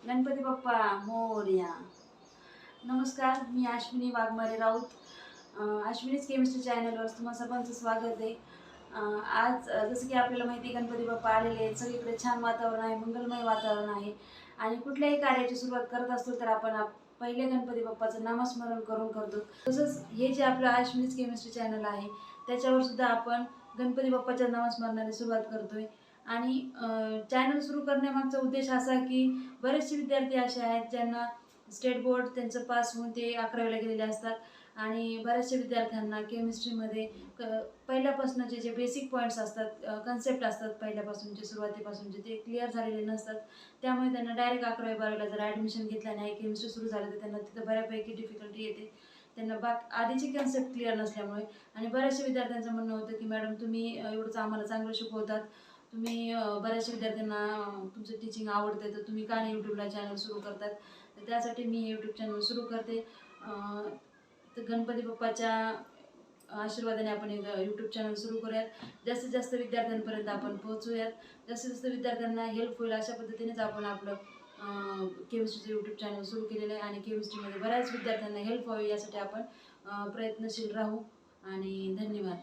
गणपती बाप्पा मोरया. नमस्कार, मी अश्विनी वाघमारे राऊत. अश्विनीज केमिस्ट्री चॅनलवर तुम्हा सर्वांचं स्वागत आहे. आज जसं की आपल्याला माहिती आहे, गणपती बाप्पा आलेले आहेत. सगळीकडे छान वातावरण आहे, मंगलमय वातावरण आहे. आणि कुठल्याही कार्याची सुरुवात करत असतो तर आपण पहिले गणपती बाप्पाचं नामस्मरण करून करतो. तसंच हे जे आपलं अश्विनीज केमिस्ट्री चॅनल आहे त्याच्यावर सुद्धा आपण गणपती बाप्पाच्या नामस्मरणाने सुरुवात करतोय. आणि चॅनल सुरू करण्यामागचा उद्देश असा की बरेचसे विद्यार्थी असे आहेत ज्यांना स्टेट बोर्ड त्यांचं पास होऊन ते 11वीला गेलेले असतात. आणि बऱ्याचशा विद्यार्थ्यांना केमिस्ट्रीमध्ये पहिल्यापासूनचे जे बेसिक पॉईंट्स असतात, कन्सेप्ट असतात, पहिल्यापासूनचे सुरुवातीपासूनचे ते क्लिअर झालेले नसतात. त्यामुळे त्यांना डायरेक्ट 11वी-12वीला जर ॲडमिशन घेतलं नाही, केमिस्ट्री सुरू झालं तर त्यांना तिथं बऱ्यापैकी डिफिकल्टी येते. त्यांना आधीची कन्सेप्ट क्लिअर नसल्यामुळे. आणि बऱ्याचशा विद्यार्थ्यांचं म्हणणं होतं की मॅडम तुम्ही एवढंच आम्हाला चांगलं शिकवतात, तुम्ही बऱ्याचशा विद्यार्थ्यांना तुमचं टीचिंग आवडतं, तर तुम्ही का नाही यूट्यूबला चॅनल सुरू करतात. तर त्यासाठी मी यूट्यूब चॅनल सुरू करते. तर गणपती बाप्पाच्या आशीर्वादाने आपण एक यूट्यूब चॅनल सुरू करूयात. जास्तीत जास्त विद्यार्थ्यांपर्यंत आपण पोहोचूयात. जास्तीत जास्त विद्यार्थ्यांना हेल्प होईल अशा पद्धतीनेच आपण आपलं केमिस्ट्रीचं यूट्यूब चॅनल सुरू केलेलं आहे. आणि केमिस्ट्रीमध्ये बऱ्याच विद्यार्थ्यांना हेल्प व्हावी यासाठी आपण प्रयत्नशील राहू. आणि धन्यवाद.